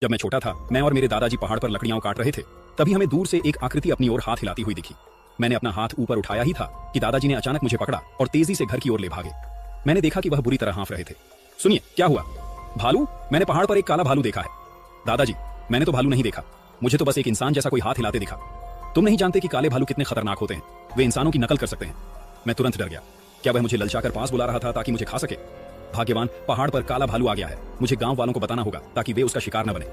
जब मैं छोटा था, मैं और मेरे दादाजी पहाड़ पर लकड़ियां काट रहे थे। तभी हमें दूर से एक आकृति अपनी ओर हाथ हिलाती हुई दिखी। मैंने अपना हाथ ऊपर उठाया ही था कि दादाजी ने अचानक मुझे पकड़ा और तेजी से घर की ओर ले भागे। मैंने देखा कि वह बुरी तरह हाँफ रहे थे। सुनिए, क्या हुआ? भालू? मैंने पहाड़ पर एक काला भालू देखा है। दादाजी, मैंने तो भालू नहीं देखा, मुझे तो बस एक इंसान जैसा कोई हाथ हिलाते दिखा। तुम नहीं जानते कि काले भालू कितने खतरनाक होते हैं, वे इंसानों की नकल कर सकते हैं। मैं तुरंत डर गया। क्या वह मुझे ललचाकर पास बुला रहा था ताकि मुझे खा सके? भाग्यवान, पहाड़ पर काला भालू आ गया है। मुझे गांव वालों को बताना होगा ताकि वे उसका शिकार न बने।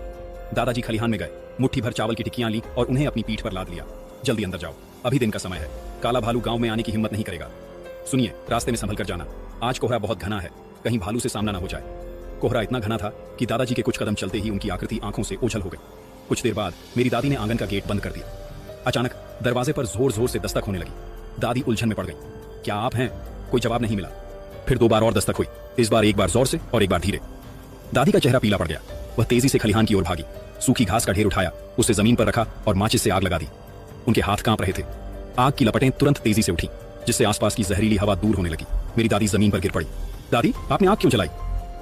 दादाजी खलिहान में गए, मुट्ठी भर चावल की टिक्कियां ली और उन्हें अपनी पीठ पर लाद लिया। जल्दी अंदर जाओ, अभी दिन का समय है। काला भालू गांव में आने की हिम्मत नहीं करेगा। सुनिए, रास्ते में संभल कर जाना, आज कोहरा बहुत घना है, कहीं भालू से सामना न हो जाए। कोहरा इतना घना था कि दादाजी के कुछ कदम चलते ही उनकी आकृति आंखों से ओझल हो गई। कुछ देर बाद मेरी दादी ने आंगन का गेट बंद कर दिया। अचानक दरवाजे पर जोर जोर से दस्तक होने लगी। दादी उलझन में पड़ गई। क्या आप हैं? कोई जवाब नहीं मिला। फिर 2 बार और दस्तक हुई, इस बार एक बार जोर से और एक बार धीरे। दादी का चेहरा पीला पड़ गया। वह तेजी से खलिहान की ओर भागी, सूखी घास का ढेर उठाया, उसे जमीन पर रखा और माचिस से आग लगा दी। उनके हाथ कांप रहे थे। आग की लपटें तुरंत तेजी से उठी, जिससे आसपास की जहरीली हवा दूर होने लगी। मेरी दादी जमीन पर गिर पड़ी। दादी, आपने आग क्यों जलाई?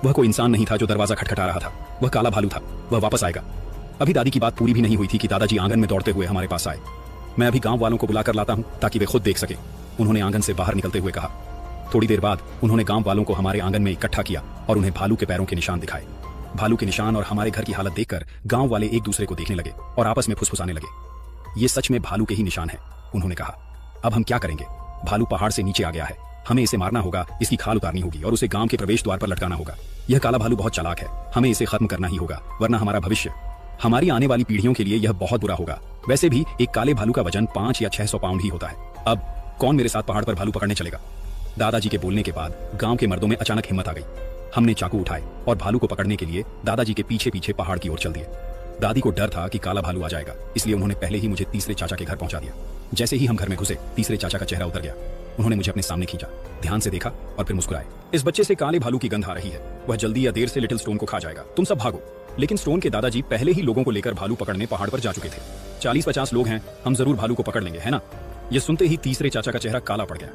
वह कोई इंसान नहीं था जो दरवाजा खटखटा रहा था, वह काला भालू था। वह वापस आएगा। अभी दादी की बात पूरी भी नहीं हुई थी कि दादाजी आंगन में दौड़ते हुए हमारे पास आए। मैं अभी गांव वालों को बुलाकर लाता हूं ताकि वे खुद देख सके, उन्होंने आंगन से बाहर निकलते हुए कहा। थोड़ी देर बाद उन्होंने गांव वालों को हमारे आंगन में इकट्ठा किया और उन्हें भालू के पैरों के निशान दिखाए। भालू के निशान और हमारे घर की हालत देखकर गांव वाले एक दूसरे को देखने लगे और आपस में फुसफुसाने लगे। ये सच में भालू के ही निशान है, उन्होंने कहा। अब हम क्या करेंगे? भालू पहाड़ से नीचे आ गया है, हमें इसे मारना होगा, इसकी खाल उतारनी होगी और उसे गांव के प्रवेश द्वार पर लटकाना होगा। यह काला भालू बहुत चालाक है, हमें इसे खत्म करना ही होगा, वरना हमारा भविष्य, हमारी आने वाली पीढ़ियों के लिए यह बहुत बुरा होगा। वैसे भी एक काले भालू का वजन 5 या 600 पाउंड ही होता है। अब कौन मेरे साथ पहाड़ पर भालू पकड़ने चलेगा? दादाजी के बोलने के बाद गांव के मर्दों में अचानक हिम्मत आ गई। हमने चाकू उठाए और भालू को पकड़ने के लिए दादाजी के पीछे पीछे पहाड़ की ओर चल दिए। दादी को डर था कि काला भालू आ जाएगा, इसलिए उन्होंने पहले ही मुझे तीसरे चाचा के घर पहुंचा दिया। जैसे ही हम घर में घुसे, तीसरे चाचा का चेहरा उतर गया। उन्होंने मुझे अपने सामने खींचा, ध्यान से देखा और फिर मुस्कुराए। इस बच्चे से काले भालू की गंध आ रही है, वह जल्दी या देर से लिटिल स्टोन को खा जाएगा, तुम सब भागो। लेकिन स्टोन के दादाजी पहले ही लोगों को लेकर भालू पकड़ने पहाड़ पर जा चुके थे। 40-50 लोग हैं, हम जरूर भालू को पकड़ लेंगे, है ना? ये सुनते ही तीसरे चाचा का चेहरा काला पड़ गया।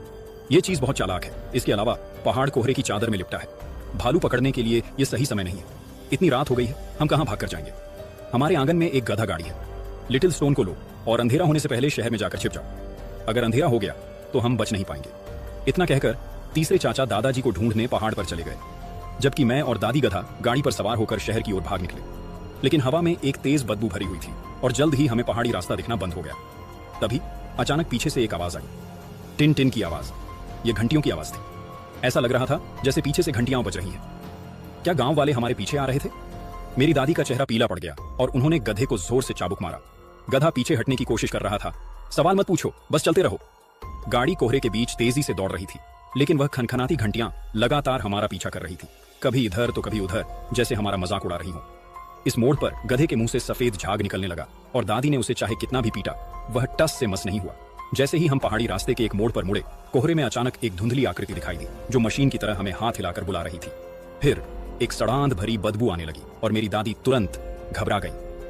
ये चीज बहुत चालाक है। इसके अलावा पहाड़ कोहरे की चादर में लिपटा है। भालू पकड़ने के लिए ये सही समय नहीं है। इतनी रात हो गई है, हम कहां भाग कर जाएंगे? हमारे आंगन में एक गधा गाड़ी है, लिटिल स्टोन को लो और अंधेरा होने से पहले शहर में जाकर छिप जाओ। अगर अंधेरा हो गया तो हम बच नहीं पाएंगे। इतना कहकर तीसरे चाचा दादाजी को ढूंढने पहाड़ पर चले गए, जबकि मैं और दादी गधा गाड़ी पर सवार होकर शहर की ओर भाग निकले। लेकिन हवा में एक तेज बदबू भरी हुई थी और जल्द ही हमें पहाड़ी रास्ता दिखना बंद हो गया। तभी अचानक पीछे से एक आवाज आई, टिन टिन की आवाज। यह घंटियों की आवाज थी। ऐसा लग रहा था जैसे पीछे से घंटियां बज रही हैं। क्या गांव वाले हमारे पीछे आ रहे थे? मेरी दादी का चेहरा पीला पड़ गया और उन्होंने गधे को जोर से चाबुक मारा। गधा पीछे हटने की कोशिश कर रहा था। सवाल मत पूछो, बस चलते रहो। गाड़ी कोहरे के बीच तेजी से दौड़ रही थी, लेकिन वह खनखनाती घंटियां लगातार हमारा पीछा कर रही थी, कभी इधर तो कभी उधर, जैसे हमारा मजाक उड़ा रही हो। इस मोड़ पर गधे के मुंह से सफेद झाग निकलने लगा और दादी ने उसे चाहे कितना भी पीटा, वह टस से मस नहीं हुआ। जैसे ही हम पहाड़ी रास्ते के एक मोड़ पर मुड़े, कोहरे में अचानक एक धुंधली आकृति दिखाई दी, जो मशीन की तरह हमें हाथ हिलाकर बुला रही थी। फिर एक सड़ांध भरी बदबू आने लगी और मेरी दादी तुरंत घबरा गई।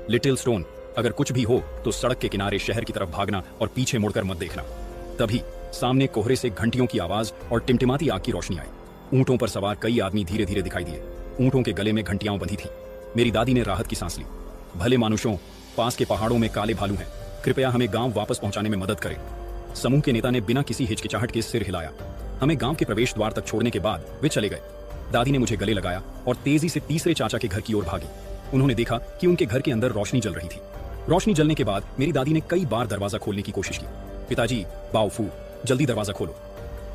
लिटिल स्टोन, अगर कुछ भी हो तो सड़क के किनारे शहर की तरफ भागना और पीछे मुड़कर मत देखना। तभी सामने कोहरे से घंटियों की आवाज और टिमटिमाती आग की रोशनी आई। ऊंटों पर सवार कई आदमी धीरे धीरे दिखाई दिए। ऊंटों के गले में घंटियां बंधी थी। मेरी दादी ने राहत की सांस ली। भले मानुषों, पास के पहाड़ों में काले भालू हैं, कृपया हमें गांव वापस पहुंचाने में मदद करें। समूह के नेता ने बिना किसी हिचकिचाहट के सिर हिलाया। हमें गांव के प्रवेश द्वार तक छोड़ने के बाद वे चले गए। दादी ने मुझे गले लगाया और तेजी से तीसरे चाचा के घर की ओर भागी। उन्होंने देखा कि उनके घर के अंदर रोशनी जल रही थी। रोशनी जलने के बाद मेरी दादी ने कई बार दरवाजा खोलने की कोशिश की। पिताजी, बाओफू, जल्दी दरवाजा खोलो।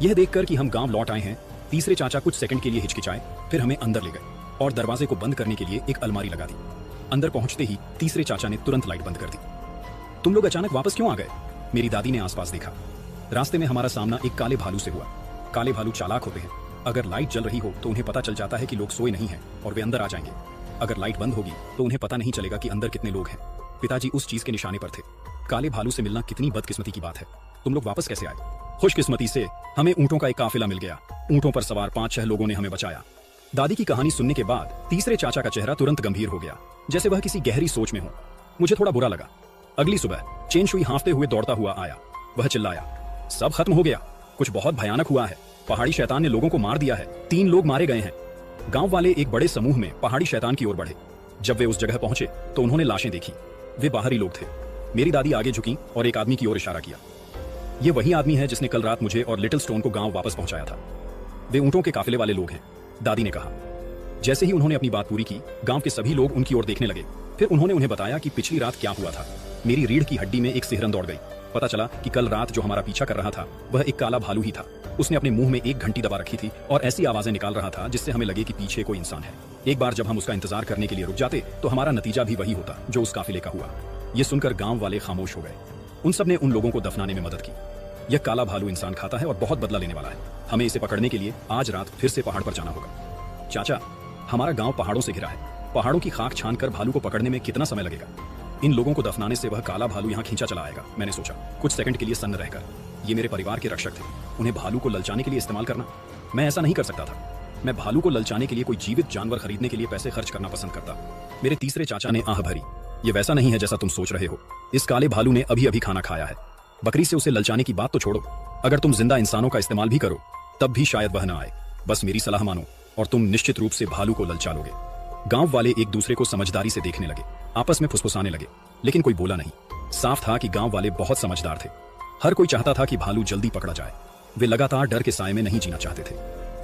यह देखकर कि हम गांव लौट आए हैं, तीसरे चाचा कुछ सेकंड के लिए हिचकिचाए, फिर हमें अंदर ले गए और दरवाजे को बंद करने के लिए एक अलमारी लगा दी। अंदर पहुंचते ही तीसरे चाचा ने तुरंत लाइट बंद कर दी। तुम लोग अचानक वापस क्यों आ गए? मेरी दादी ने आसपास देखा। रास्ते में हमारा सामना एक काले भालू से हुआ। काले भालू चालाक होते हैं। अगर लाइट जल रही हो तो उन्हें पता चल जाता है कि लोग सोए नहीं हैं और वे अंदर आ जाएंगे। अगर लाइट बंद होगी तो उन्हें पता नहीं चलेगा कि अंदर कितने लोग हैं। पिताजी उस चीज के निशाने पर थे। काले भालू से मिलना कितनी बदकिस्मती की बात है। तुम लोग वापस कैसे आए? खुशकिस्मती से हमें ऊंटों का एक काफिला मिल गया। ऊंटों पर सवार 5-6 लोगों ने हमें बचाया। दादी की कहानी सुनने के बाद तीसरे चाचा का चेहरा तुरंत गंभीर हो गया, जैसे वह किसी गहरी सोच में हो। मुझे थोड़ा बुरा लगा। अगली सुबह चेन शुई हाँफते हुए दौड़ता हुआ आया। वह चिल्लाया, सब खत्म हो गया, कुछ बहुत भयानक हुआ है। पहाड़ी शैतान ने लोगों को मार दिया है, 3 लोग मारे गए हैं। गांव वाले एक बड़े समूह में पहाड़ी शैतान की ओर बढ़े। जब वे उस जगह पहुंचे तो उन्होंने लाशें देखी। वे बाहरी लोग थे। मेरी दादी आगे झुकी और एक आदमी की ओर इशारा किया। ये वही आदमी है जिसने कल रात मुझे और लिटिल स्टोन को गांव वापस पहुंचाया था। वे ऊंटों के काफिले वाले लोग हैं, दादी ने कहा। जैसे ही उन्होंने अपनी बात पूरी की, गांव के सभी लोग उनकी ओर देखने लगे। फिर उन्होंने उन्हें बताया कि पिछली रात क्या हुआ था। मेरी रीढ़ की हड्डी में एक सिहरन दौड़ गई। पता चला कि कल रात जो हमारा पीछा कर रहा था वह एक काला भालू ही था। उसने अपने मुंह में एक घंटी दबा रखी थी और ऐसी आवाजें निकाल रहा था जिससे हमें लगे कि पीछे कोई इंसान है। एक बार जब हम उसका इंतजार करने के लिए रुक जाते तो हमारा नतीजा भी वही होता जो उस काफिले का हुआ। ये सुनकर गांव वाले खामोश हो गए। उन सब ने उन लोगों को दफनाने में मदद की। यह काला भालू इंसान खाता है और बहुत बदला लेने वाला है। हमें इसे पकड़ने के लिए आज रात फिर से पहाड़ पर जाना होगा। चाचा, हमारा गांव पहाड़ों से घिरा है। पहाड़ों की खाक छानकर भालू को पकड़ने में कितना समय लगेगा? इन लोगों को दफनाने से वह काला भालू यहाँ खींचा चला आएगा। मैंने सोचा, कुछ सेकंड के लिए सन्न रहकर। ये मेरे परिवार के रक्षक थे, उन्हें भालू को ललचाने के लिए इस्तेमाल करना, मैं ऐसा नहीं कर सकता था। मैं भालू को ललचाने के लिए कोई जीवित जानवर खरीदने के लिए पैसे खर्च करना पसंद करता। मेरे तीसरे चाचा ने आह भरी। ये वैसा नहीं है जैसा तुम सोच रहे हो। इस काले भालू ने अभी अभी खाना खाया है। बकरी से उसे ललचाने की बात तो छोड़ो, अगर तुम जिंदा इंसानों का इस्तेमाल भी करो तब भी शायद वह न आए। बस मेरी सलाह मानो और तुम निश्चित रूप से भालू को ललचा लोगे। गांव वाले एक दूसरे को समझदारी से देखने लगे, आपस में फुसफुसाने लगे, लेकिन कोई बोला नहीं। साफ था कि गांव वाले बहुत समझदार थे। हर कोई चाहता था कि भालू जल्दी पकड़ा जाए। वे लगातार डर के साए में नहीं जीना चाहते थे।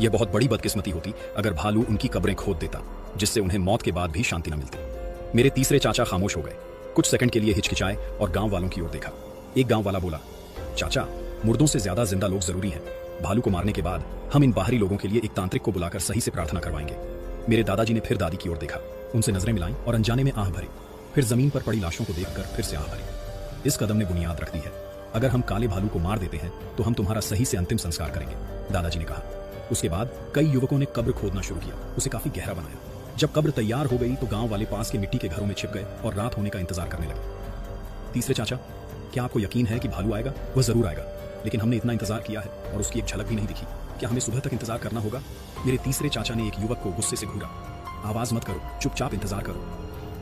यह बहुत बड़ी बदकिस्मती होती अगर भालू उनकी कब्रें खोद देता, जिससे उन्हें मौत के बाद भी शांति न मिलती। मेरे तीसरे चाचा खामोश हो गए। कुछ सेकंड के लिए हिचकिचाए और गांव वालों की ओर देखा। एक गांव वाला बोला, चाचा, मुर्दों से ज्यादा जिंदा लोग जरूरी हैं। भालू को मारने के बाद हम इन बाहरी लोगों के लिए एक तांत्रिक को बुलाकर सही से प्रार्थना करवाएंगे। मेरे दादाजी ने फिर दादी की ओर देखा, उनसे नजरें मिलाई और अनजाने में आह भरी। फिर जमीन पर पड़ी लाशों को देखकर फिर से आह भरी। इस कदम ने बुनियाद रख दी है। अगर हम काले भालू को मार देते हैं तो हम तुम्हारा सही से अंतिम संस्कार करेंगे, दादाजी ने कहा। उसके बाद कई युवकों ने कब्र खोदना शुरू किया, उसे काफी गहरा बनाया। जब कब्र तैयार हो गई तो गांव वाले पास के मिट्टी के घरों में छिप गए और रात होने का इंतजार करने लगे। तीसरे चाचा, क्या आपको यकीन है कि भालू आएगा? वह जरूर आएगा, लेकिन हमने इतना इंतजार किया है और उसकी एक झलक भी नहीं दिखी। क्या हमें सुबह तक इंतजार करना होगा? मेरे तीसरे चाचा ने एक युवक को गुस्से से घूरा। आवाज मत करो, चुपचाप इंतजार करो।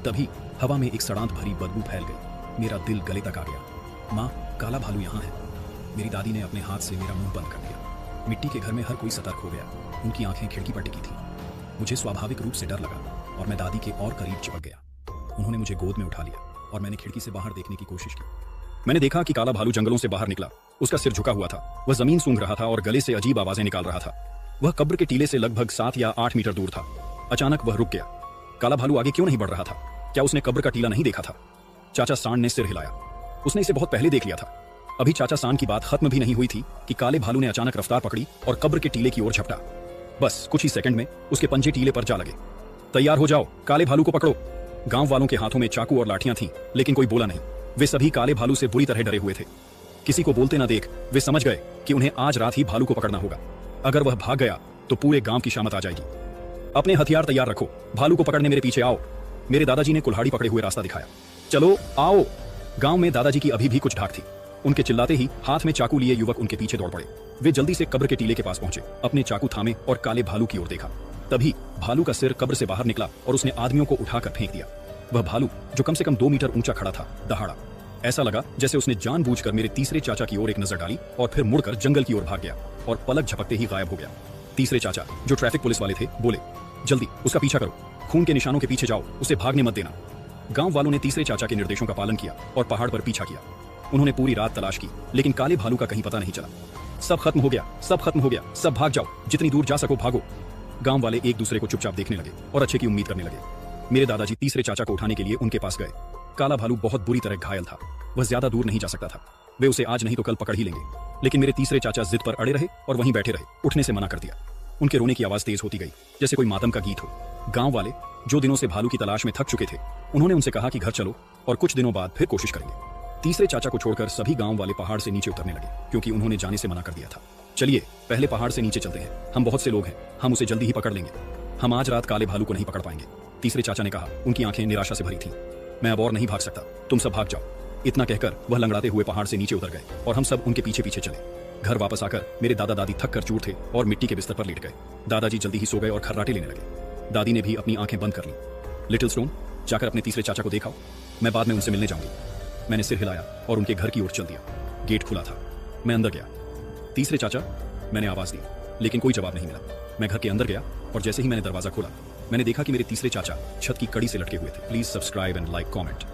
तभी हवा में एक सड़ांत भरी बदबू फैल गई। मेरा दिल गले तक आ गया। माँ, काला भालू यहाँ है। मेरी दादी ने अपने हाथ से मेरा मुंह बंद कर दिया। मिट्टी के घर में हर कोई सतर्क हो गया। उनकी आंखें खिड़की पर टिकी थी। मुझे स्वाभाविक रूप से डर लगा और मैं दादी के और करीब चिपक गया। उन्होंने मुझे गोद में उठा लिया और मैंने खिड़की से बाहर देखने की कोशिश की। मैंने देखा कि काला भालू जंगलों से बाहर निकला। उसका सिर झुका हुआ था, वह जमीन सूंघ रहा था और गले से अजीब आवाजें निकाल रहा था। वह कब्र के टीले से लगभग 7 या 8 मीटर दूर था। अचानक वह रुक गया। काला भालू आगे क्यों नहीं बढ़ रहा था? क्या उसने कब्र का टीला नहीं देखा था? चाचा सांड ने सिर हिलाया। उसने इसे बहुत पहले देख लिया था। अभी चाचा सांड की बात खत्म भी नहीं हुई थी कि काले भालू ने अचानक रफ्तार पकड़ी और कब्र के टीले की ओर झपटा। बस कुछ ही सेकंड में उसके पंजे टीले पर जा लगे। तैयार हो जाओ, काले भालू को पकड़ो। गांव वालों के हाथों में चाकू और लाठियां थीं, लेकिन कोई बोला नहीं। वे सभी काले भालू से बुरी तरह डरे हुए थे। किसी को बोलते ना देख वे समझ गए कि उन्हें आज रात ही भालू को पकड़ना होगा। अगर वह भाग गया तो पूरे गांव की शामत आ जाएगी। अपने हथियार तैयार रखो, भालू को पकड़ने मेरे पीछे आओ। मेरे दादाजी ने कुल्हाड़ी पकड़े हुए रास्ता दिखाया। चलो आओ। गांव में दादाजी की अभी भी कुछ ढाक थी। उनके चिल्लाते ही हाथ में चाकू लिए युवक उनके पीछे दौड़ पड़े। वे जल्दी से कब्र के टीले के पास पहुंचे, अपने चाकू थामे और काले भालू की ओर देखा। तभी भालू का सिर कब्र से बाहर निकला और उसने आदमियों को उठाकर फेंक दिया। वह भालू, जो कम से कम 2 मीटर ऊंचा खड़ा था, दहाड़ा। ऐसा लगा जैसे उसने जानबूझकर मेरे तीसरे चाचा की ओर एक नजर डाली और फिर मुड़कर जंगल की ओर भाग गया और पलक झपकते ही गायब हो गया। तीसरे चाचा, जो ट्रैफिक पुलिस वाले थे, बोले, जल्दी उसका पीछा करो, खून के निशानों के पीछे जाओ, उसे भागने मत देना। गांव वालों ने तीसरे चाचा के निर्देशों का पालन किया और पहाड़ पर पीछा किया। उन्होंने पूरी रात तलाश की, लेकिन काले भालू का कहीं पता नहीं चला। सब खत्म हो गया, सब खत्म हो गया, सब भाग जाओ, जितनी दूर जा सको भागो। गांव वाले एक दूसरे को चुपचाप देखने लगे और अच्छे की उम्मीद करने लगे। मेरे दादाजी तीसरे चाचा को उठाने के लिए उनके पास गए। काला भालू बहुत बुरी तरह घायल था, वह ज्यादा दूर नहीं जा सकता था। वे उसे आज नहीं तो कल पकड़ ही लेंगे। लेकिन मेरे तीसरे चाचा जिद पर अड़े रहे और वहीं बैठे रहे, उठने से मना कर दिया। उनके रोने की आवाज तेज होती गई, जैसे कोई मातम का गीत हो। गांव वाले, जो दिनों से भालू की तलाश में थक चुके थे, उन्होंने उनसे कहा कि घर चलो और कुछ दिनों बाद फिर कोशिश करेंगे। तीसरे चाचा को छोड़कर सभी गांव वाले पहाड़ से नीचे उतरने लगे, क्योंकि उन्होंने जाने से मना कर दिया था। चलिए पहले पहाड़ से नीचे चलते हैं, हम बहुत से लोग हैं, हम उसे जल्दी ही पकड़ लेंगे। हम आज रात काले भालू को नहीं पकड़ पाएंगे, तीसरे चाचा ने कहा। उनकी आंखें निराशा से भरी थीं। मैं अब और नहीं भाग सकता, तुम सब भाग जाओ। इतना कहकर वह लंगड़ाते हुए पहाड़ से नीचे उतर गए और हम सब उनके पीछे पीछे चले। घर वापस आकर मेरे दादा दादी थक कर चूर थे और मिट्टी के बिस्तर पर लेट गए। दादाजी जल्दी ही सो गए और खर्राटे लेने लगे। दादी ने भी अपनी आंखें बंद कर ली। लिटिल स्टोन, जाकर अपने तीसरे चाचा को दिखाओ, मैं बाद में उनसे मिलने जाऊंगी। मैंने सिर हिलाया और उनके घर की ओर चल दिया। गेट खुला था, मैं अंदर गया। तीसरे चाचा, मैंने आवाज दी, लेकिन कोई जवाब नहीं मिला। मैं घर के अंदर गया और जैसे ही मैंने दरवाजा खोला मैंने देखा कि मेरे तीसरे चाचा छत की कड़ी से लटके हुए थे। Please subscribe and like comment.